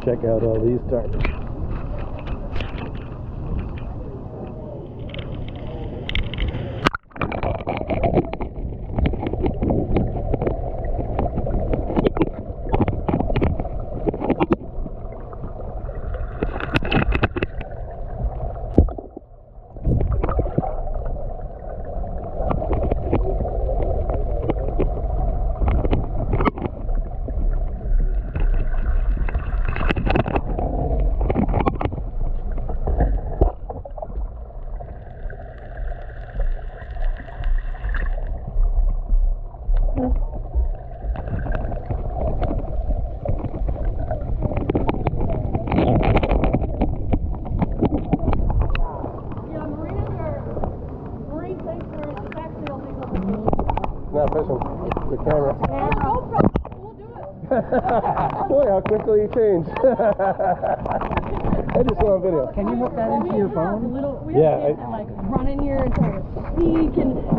Check out all these targets. Not fishing. The camera. We'll do it. Boy, how quickly you changed. I just saw a video. Can you hook that into your phone? We Yeah, have kids that like run in here and try to sneak and